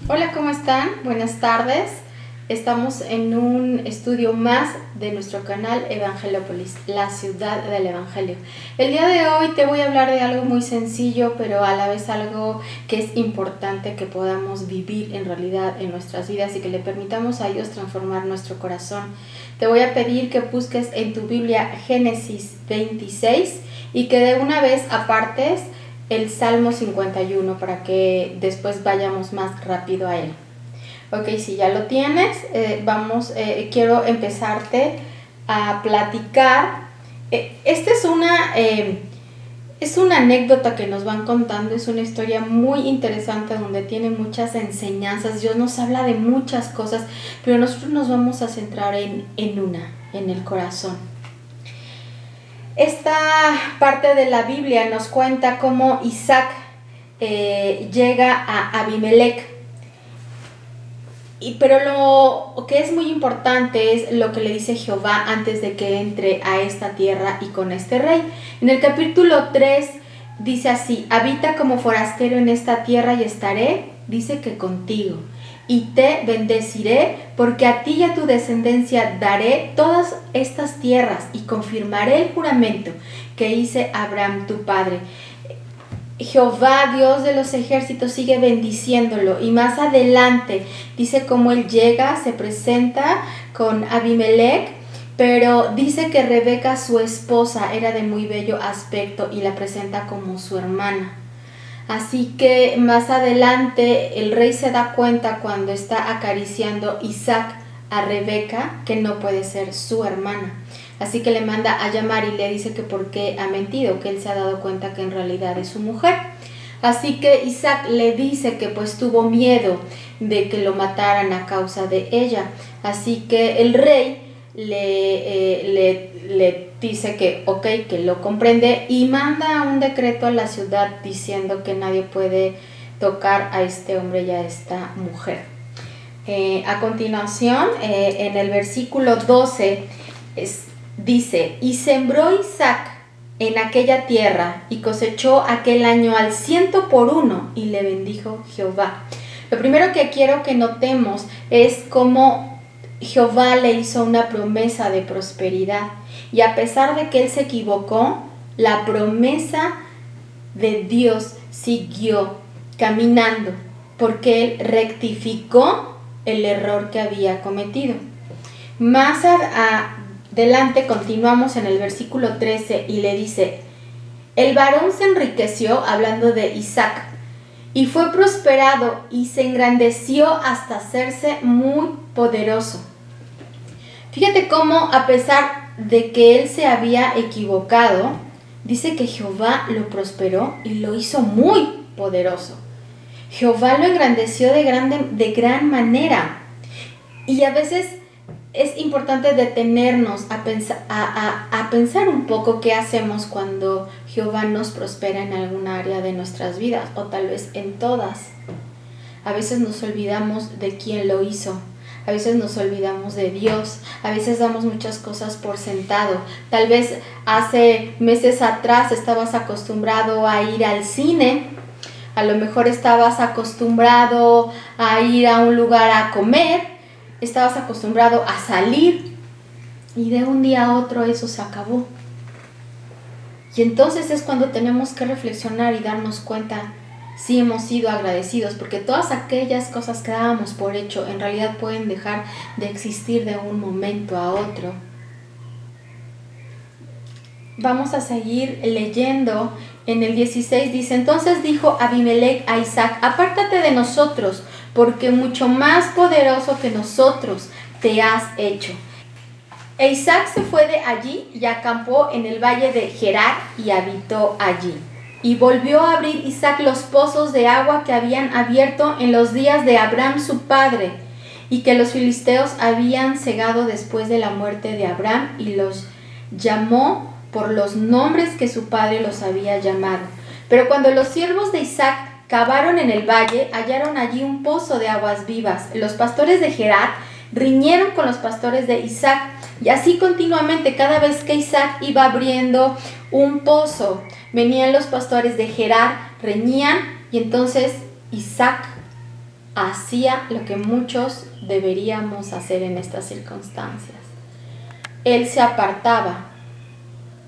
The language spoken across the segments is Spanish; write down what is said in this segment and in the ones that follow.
Hola, ¿cómo están? Buenas tardes. Estamos en un estudio más de nuestro canal Evangelópolis, la ciudad del Evangelio. El día de hoy te voy a hablar de algo muy sencillo, pero a la vez algo que es importante que podamos vivir en realidad en nuestras vidas y que le permitamos a Dios transformar nuestro corazón. Te voy a pedir que busques en tu Biblia Génesis 26 y que de una vez apartes el Salmo 51 para que después vayamos más rápido a él. Ok, si ya lo tienes, quiero empezarte a platicar. Esta es una anécdota que nos van contando, es una historia muy interesante donde tiene muchas enseñanzas. Dios nos habla de muchas cosas, pero nosotros nos vamos a centrar en el corazón. Esta parte de la Biblia nos cuenta cómo Isaac llega a Abimelec. Pero lo que es muy importante es lo que le dice Jehová antes de que entre a esta tierra y con este rey. En el capítulo 3 dice así: habita como forastero en esta tierra y estaré, dice que contigo, y te bendeciré, porque a ti y a tu descendencia daré todas estas tierras y confirmaré el juramento que hice a Abraham tu padre. Jehová, Dios de los ejércitos, sigue bendiciéndolo, y más adelante dice cómo él llega, se presenta con Abimelec, pero dice que Rebeca, su esposa, era de muy bello aspecto y la presenta como su hermana. Así que más adelante el rey se da cuenta cuando está acariciando Isaac a Rebeca que no puede ser su hermana. Así que le manda a llamar y le dice que por qué ha mentido, que él se ha dado cuenta que en realidad es su mujer. Así que Isaac le dice que pues tuvo miedo de que lo mataran a causa de ella. Así que el rey le dice que ok, que lo comprende, y manda un decreto a la ciudad diciendo que nadie puede tocar a este hombre y a esta mujer. A continuación, en el versículo 12 dice: y sembró Isaac en aquella tierra y cosechó aquel año al 100%, y le bendijo Jehová. Lo primero que quiero que notemos es cómo Jehová le hizo una promesa de prosperidad, y a pesar de que él se equivocó, la promesa de Dios siguió caminando, porque él rectificó el error que había cometido. Más adelante continuamos en el versículo 13 y le dice: el varón se enriqueció, hablando de Isaac, y fue prosperado y se engrandeció hasta hacerse muy poderoso. Fíjate cómo, a pesar de que él se había equivocado, dice que Jehová lo prosperó y lo hizo muy poderoso. Jehová lo engrandeció de gran manera. Y a veces es importante detenernos a pensar un poco qué hacemos cuando Jehová nos prospera en alguna área de nuestras vidas, o tal vez en todas. A veces nos olvidamos de quién lo hizo, a veces nos olvidamos de Dios, a veces damos muchas cosas por sentado. Tal vez hace meses atrás estabas acostumbrado a ir al cine, a lo mejor estabas acostumbrado a ir a un lugar a comer, estabas acostumbrado a salir, y de un día a otro eso se acabó. Y entonces es cuando tenemos que reflexionar y darnos cuenta si hemos sido agradecidos, porque todas aquellas cosas que dábamos por hecho en realidad pueden dejar de existir de un momento a otro. Vamos a seguir leyendo. En el 16 dice: entonces dijo Abimelec a Isaac: apártate de nosotros, porque mucho más poderoso que nosotros te has hecho. E Isaac se fue de allí y acampó en el valle de Gerar y habitó allí. Y volvió a abrir Isaac los pozos de agua que habían abierto en los días de Abraham su padre, y que los filisteos habían cegado después de la muerte de Abraham, y los llamó por los nombres que su padre los había llamado. Pero cuando los siervos de Isaac cavaron en el valle, hallaron allí un pozo de aguas vivas. Los pastores de Gerar riñeron con los pastores de Isaac, y así continuamente. Cada vez que Isaac iba abriendo un pozo, venían los pastores de Gerar, reñían, y entonces Isaac hacía lo que muchos deberíamos hacer en estas circunstancias. Él se apartaba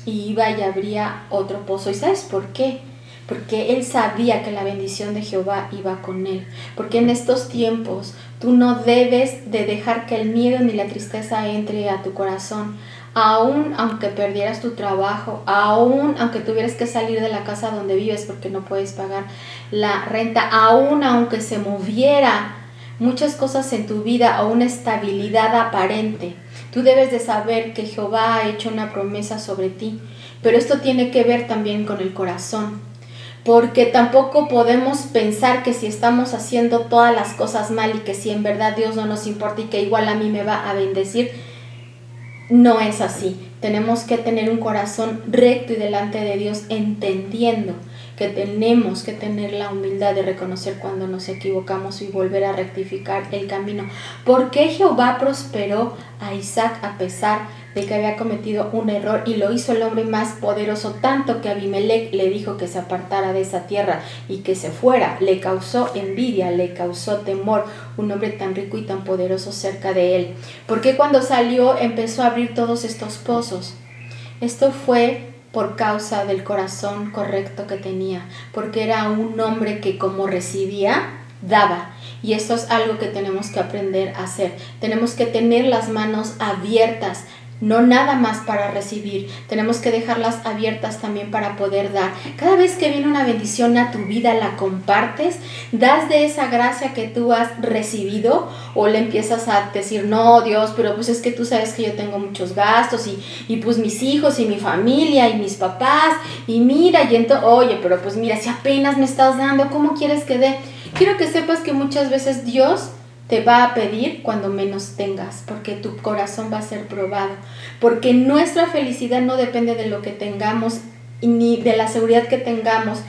y iba y abría otro pozo. ¿Y sabes por qué? Porque él sabía que la bendición de Jehová iba con él. Porque en estos tiempos tú no debes de dejar que el miedo ni la tristeza entre a tu corazón. Aún aunque perdieras tu trabajo, aún aunque tuvieras que salir de la casa donde vives porque no puedes pagar la renta, aún aunque se moviera muchas cosas en tu vida o una estabilidad aparente, tú debes de saber que Jehová ha hecho una promesa sobre ti. Pero esto tiene que ver también con el corazón. Porque tampoco podemos pensar que si estamos haciendo todas las cosas mal y que si en verdad Dios no nos importa y que igual a mí me va a bendecir. No es así. Tenemos que tener un corazón recto y delante de Dios, entendiendo que tenemos que tener la humildad de reconocer cuando nos equivocamos y volver a rectificar el camino. ¿Por qué Jehová prosperó a Isaac a pesar de que había cometido un error? Y lo hizo el hombre más poderoso, tanto que Abimelech le dijo que se apartara de esa tierra y que se fuera. Le causó envidia, le causó temor, un hombre tan rico y tan poderoso cerca de él. ¿Por qué cuando salió empezó a abrir todos estos pozos? Esto fue por causa del corazón correcto que tenía, porque era un hombre que como recibía, daba. Y esto es algo que tenemos que aprender a hacer. Tenemos que tener las manos abiertas, no nada más para recibir, tenemos que dejarlas abiertas también para poder dar. Cada vez que viene una bendición a tu vida, la compartes, das de esa gracia que tú has recibido, o le empiezas a decir, no Dios, pero pues es que tú sabes que yo tengo muchos gastos y pues mis hijos y mi familia y mis papás, y mira, y entonces, oye, pero pues mira, si apenas me estás dando, ¿cómo quieres que dé? Quiero que sepas que muchas veces Dios te va a pedir cuando menos tengas, porque tu corazón va a ser probado, porque nuestra felicidad no depende de lo que tengamos ni de la seguridad que tengamos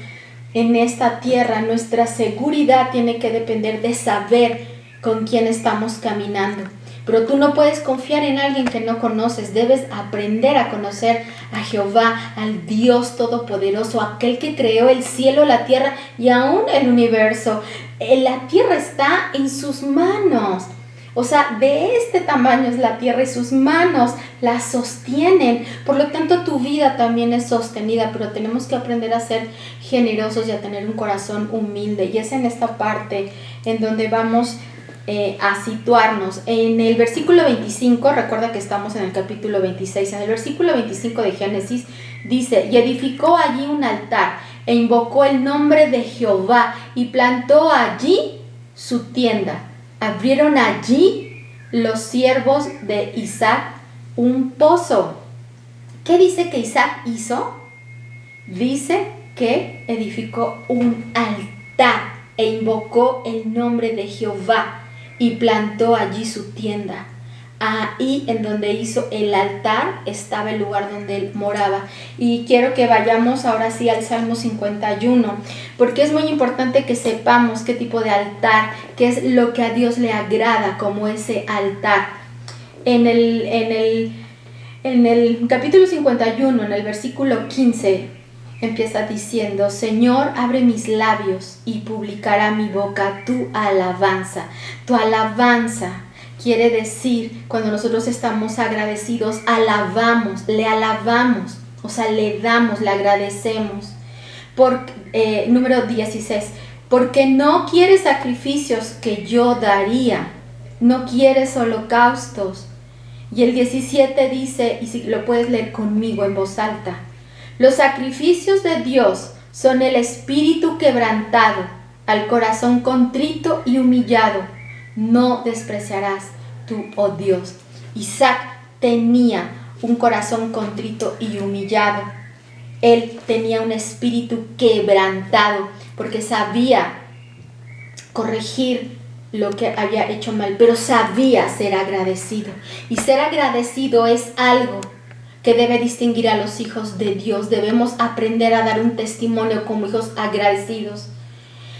en esta tierra. Nuestra seguridad tiene que depender de saber con quién estamos caminando. Pero tú no puedes confiar en alguien que no conoces. Debes aprender a conocer a Jehová, al Dios Todopoderoso, aquel que creó el cielo, la tierra y aún el universo. La tierra está en sus manos. O sea, de este tamaño es la tierra y sus manos la sostienen. Por lo tanto, tu vida también es sostenida, pero tenemos que aprender a ser generosos y a tener un corazón humilde. Y es en esta parte en donde vamos a situarnos. En el versículo 25, recuerda que estamos en el capítulo 26, en el versículo 25 de Génesis dice, y edificó allí un altar e invocó el nombre de Jehová y plantó allí su tienda. Abrieron allí los siervos de Isaac un pozo. ¿Qué dice que Isaac hizo? Dice que edificó un altar e invocó el nombre de Jehová y plantó allí su tienda. Ahí en donde hizo el altar estaba el lugar donde él moraba. Y quiero que vayamos ahora sí al Salmo 51, porque es muy importante que sepamos qué tipo de altar, qué es lo que a Dios le agrada como ese altar. En el capítulo 51, en el versículo 15, empieza diciendo, Señor, abre mis labios y publicará mi boca tu alabanza. Tu alabanza quiere decir, cuando nosotros estamos agradecidos, alabamos, le alabamos, o sea, le damos, le agradecemos. Número 16, porque no quieres sacrificios que yo daría, no quieres holocaustos. Y el 17 dice, y si lo puedes leer conmigo en voz alta, los sacrificios de Dios son el espíritu quebrantado, al corazón contrito y humillado. No despreciarás tú, oh Dios. Isaac tenía un corazón contrito y humillado. Él tenía un espíritu quebrantado porque sabía corregir lo que había hecho mal, pero sabía ser agradecido. Y ser agradecido es algo que debe distinguir a los hijos de Dios. Debemos aprender a dar un testimonio como hijos agradecidos.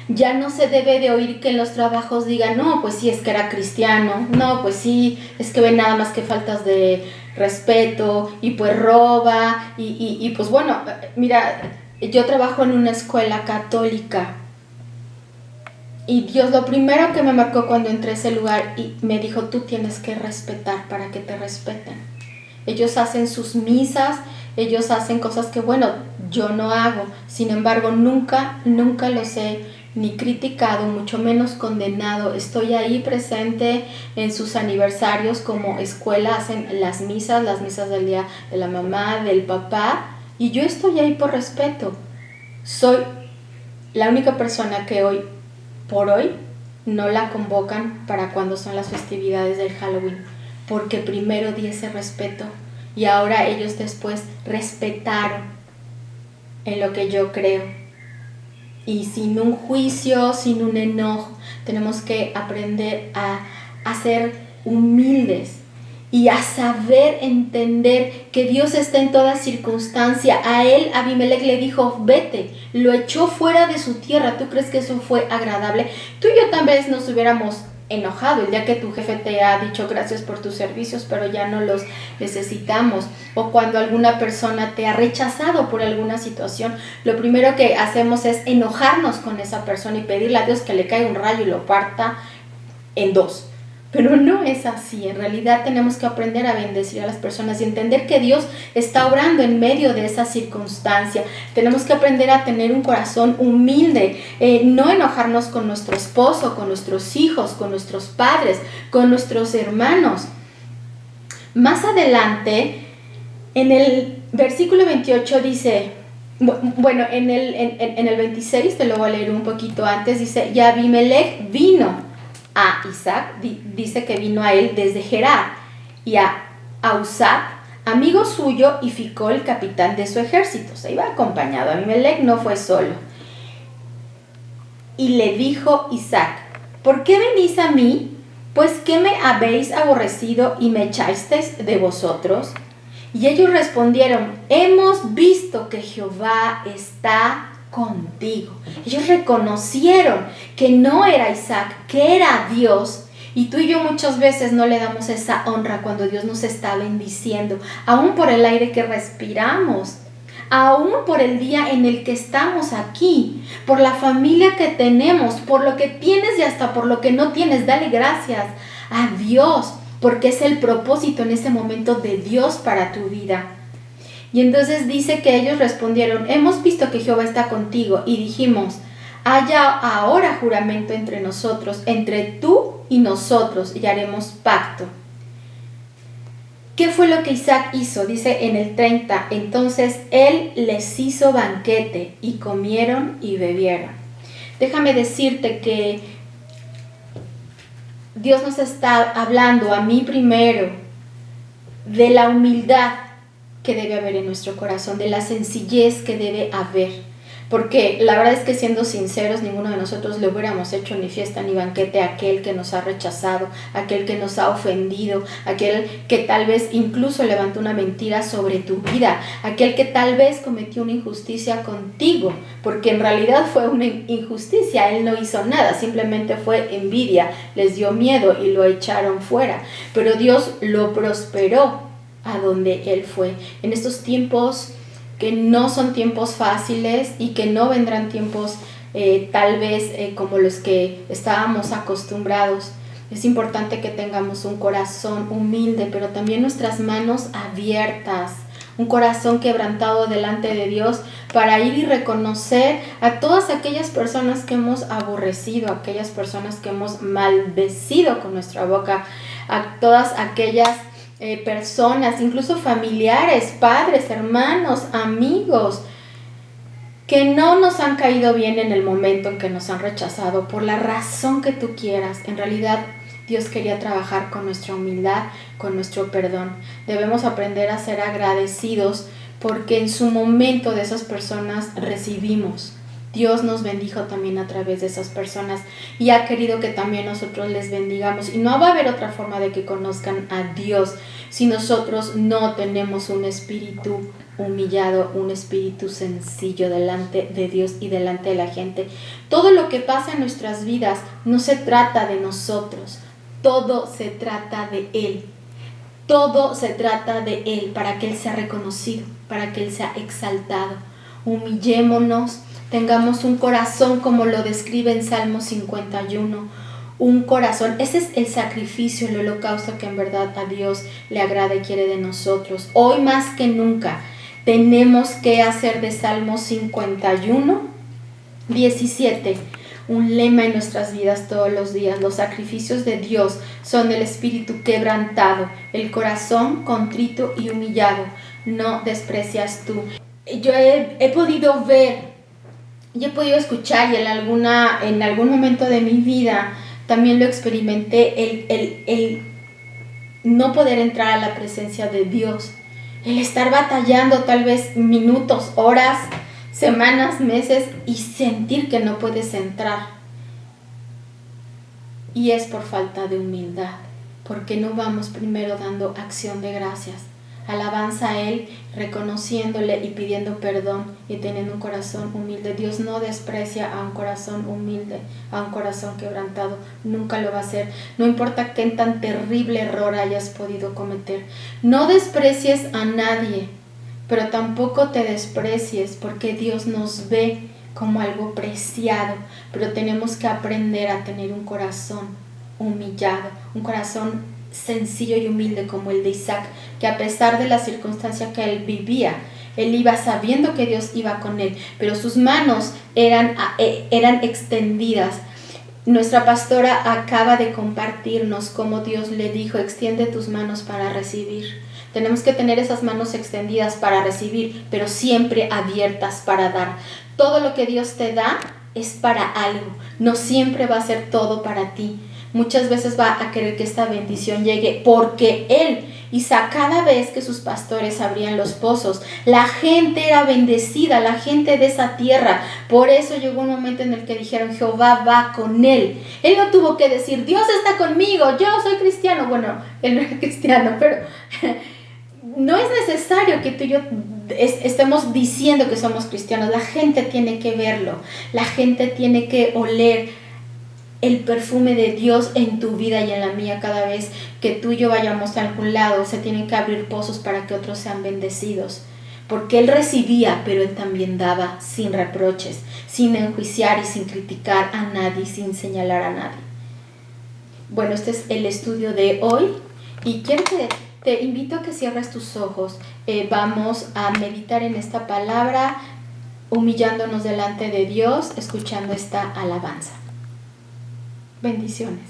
Ya no se debe de oír que en los trabajos digan, no, pues sí, es que era cristiano, no, pues sí, es que ven nada más que faltas de respeto y pues roba y pues bueno, mira, yo trabajo en una escuela católica Y Dios lo primero que me marcó cuando entré a ese lugar y me dijo, tú tienes que respetar para que te respeten. Ellos hacen sus misas, ellos hacen cosas que, bueno, yo no hago. Sin embargo, nunca los he ni criticado, mucho menos condenado. Estoy ahí presente en sus aniversarios como escuela, hacen las misas del día de la mamá, del papá, y yo estoy ahí por respeto. Soy la única persona que hoy por hoy no la convocan para cuando son las festividades del Halloween, porque primero di ese respeto y ahora ellos después respetaron en lo que yo creo. Y sin un juicio, sin un enojo, tenemos que aprender a ser humildes y a saber entender que Dios está en toda circunstancia. A él, Abimelech le dijo, vete, lo echó fuera de su tierra. ¿Tú crees que eso fue agradable? Tú y yo tal vez nos hubiéramos enojado el día que tu jefe te ha dicho gracias por tus servicios, pero ya no los necesitamos, o cuando alguna persona te ha rechazado por alguna situación. Lo primero que hacemos es enojarnos con esa persona y pedirle a Dios que le caiga un rayo y lo parta en dos. Pero no es así. En realidad tenemos que aprender a bendecir a las personas y entender que Dios está obrando en medio de esa circunstancia. Tenemos que aprender a tener un corazón humilde, no enojarnos con nuestro esposo, con nuestros hijos, con nuestros padres, con nuestros hermanos. Más adelante, en el versículo 28 dice, bueno, en el 26, te lo voy a leer un poquito antes, dice, y Abimelech vino a Isaac, dice que vino a él desde Gerar, y a Ahuzat, amigo suyo, y Ficol, capitán de su ejército. Se iba acompañado, Abimelech no fue solo. Y le dijo Isaac, ¿por qué venís a mí? Pues que me habéis aborrecido y me echasteis de vosotros. Y ellos respondieron, hemos visto que Jehová está contigo. Ellos reconocieron que no era Isaac, que era Dios. Y tú y yo muchas veces no le damos esa honra cuando Dios nos está bendiciendo, aún por el aire que respiramos, aún por el día en el que estamos aquí, por la familia que tenemos, por lo que tienes y hasta por lo que no tienes. Dale gracias a Dios, porque es el propósito en ese momento de Dios para tu vida. Y entonces dice que ellos respondieron, hemos visto que Jehová está contigo, y dijimos, haya ahora juramento entre nosotros, entre tú y nosotros, y haremos pacto. ¿Qué fue lo que Isaac hizo? Dice en el 30, entonces él les hizo banquete, y comieron y bebieron. Déjame decirte que Dios nos está hablando, a mí primero, de la humildad que debe haber en nuestro corazón, de la sencillez que debe haber. Porque la verdad es que, siendo sinceros, ninguno de nosotros le hubiéramos hecho ni fiesta ni banquete a aquel que nos ha rechazado, aquel que nos ha ofendido, aquel que tal vez incluso levantó una mentira sobre tu vida, aquel que tal vez cometió una injusticia contigo, porque en realidad fue una injusticia, él no hizo nada, simplemente fue envidia, les dio miedo y lo echaron fuera, pero Dios lo prosperó a donde él fue. En estos tiempos que no son tiempos fáciles y que no vendrán tiempos tal vez como los que estábamos acostumbrados, es importante que tengamos un corazón humilde, pero también nuestras manos abiertas, un corazón quebrantado delante de Dios, para ir y reconocer a todas aquellas personas que hemos aborrecido, aquellas personas que hemos maldecido con nuestra boca, a todas aquellas personas, incluso familiares, padres, hermanos, amigos, que no nos han caído bien en el momento en que nos han rechazado, por la razón que tú quieras. En realidad, Dios quería trabajar con nuestra humildad, con nuestro perdón. Debemos aprender a ser agradecidos, porque en su momento de esas personas recibimos. Dios nos bendijo también a través de esas personas y ha querido que también nosotros les bendigamos. Y no va a haber otra forma de que conozcan a Dios si nosotros no tenemos un espíritu humillado, un espíritu sencillo delante de Dios y delante de la gente. Todo lo que pasa en nuestras vidas no se trata de nosotros, todo se trata de Él. Todo se trata de Él, para que Él sea reconocido, para que Él sea exaltado. Humillémonos, tengamos un corazón como lo describe en Salmo 51. Un corazón, ese es el sacrificio, el holocausto que en verdad a Dios le agrada y quiere de nosotros. Hoy más que nunca tenemos que hacer de Salmo 51, 17 un lema en nuestras vidas todos los días. Los sacrificios de Dios son el espíritu quebrantado, el corazón contrito y humillado. No desprecias tú. Yo he podido ver y he podido escuchar, y en algún momento de mi vida también lo experimenté, el no poder entrar a la presencia de Dios, el estar batallando tal vez minutos, horas, semanas, meses, y sentir que no puedes entrar. Y es por falta de humildad, porque no vamos primero dando acción de gracias, alabanza a Él, reconociéndole y pidiendo perdón y teniendo un corazón humilde. Dios no desprecia a un corazón humilde, a un corazón quebrantado, nunca lo va a hacer. No importa qué tan terrible error hayas podido cometer. No desprecies a nadie, pero tampoco te desprecies, porque Dios nos ve como algo preciado, pero tenemos que aprender a tener un corazón humillado, un corazón sencillo y humilde como el de Isaac, que a pesar de la circunstancia que él vivía, él iba sabiendo que Dios iba con él, pero sus manos eran extendidas. Nuestra pastora acaba de compartirnos cómo Dios le dijo: extiende tus manos para recibir. Tenemos que tener esas manos extendidas para recibir, pero siempre abiertas para dar. Todo lo que Dios te da es para algo, no siempre va a ser todo para ti. Muchas veces va a querer que esta bendición llegue porque Él, Isaac, cada vez que sus pastores abrían los pozos, la gente era bendecida, la gente de esa tierra. Por eso llegó un momento en el que dijeron: Jehová va con él. Él no tuvo que decir: Dios está conmigo, yo soy cristiano. Bueno, él no era cristiano, pero no es necesario que tú y yo estemos diciendo que somos cristianos. La gente tiene que verlo, la gente tiene que oler el perfume de Dios en tu vida y en la mía. Cada vez que tú y yo vayamos a algún lado, se tienen que abrir pozos para que otros sean bendecidos, porque Él recibía, pero Él también daba sin reproches, sin enjuiciar y sin criticar a nadie, sin señalar a nadie. Bueno, este es el estudio de hoy, y quiero que te invito a que cierres tus ojos. Vamos a meditar en esta palabra, humillándonos delante de Dios, escuchando esta alabanza. Bendiciones.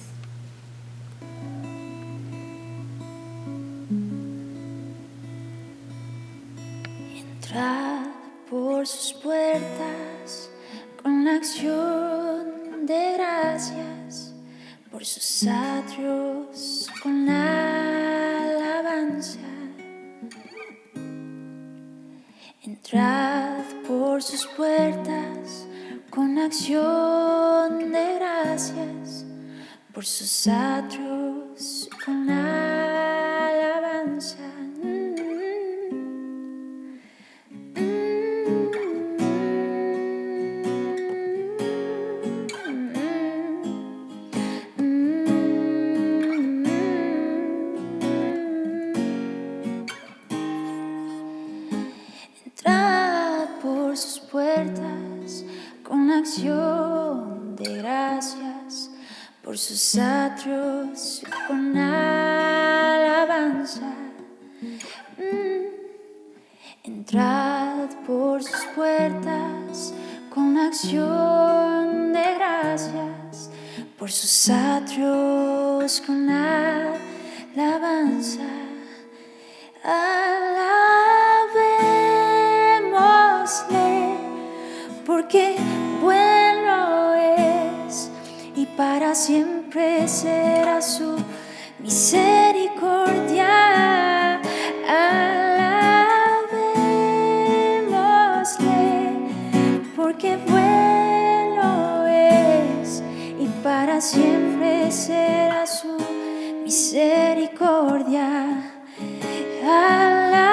Entrad por sus puertas con la acción de gracias, por sus atrios con la alabanza. Entrad por sus puertas con acción de gracias, por sus atrios con la alabanza. Entrad por sus puertas con acción de gracias, por sus atrios con alabanza. Entrad por sus puertas con acción de gracias, por sus atrios con alabanza. Alabémosle, porque bueno es, y para siempre será su misericordia. Alabémosle, porque bueno es, y para siempre será su misericordia. Alabémosle,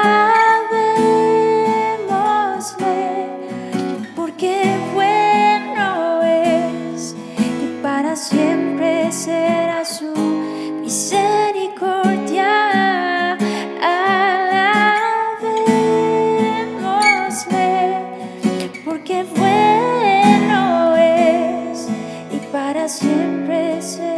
porque bueno es, y para siempre será su misericordia. Alabémosle, porque bueno ser.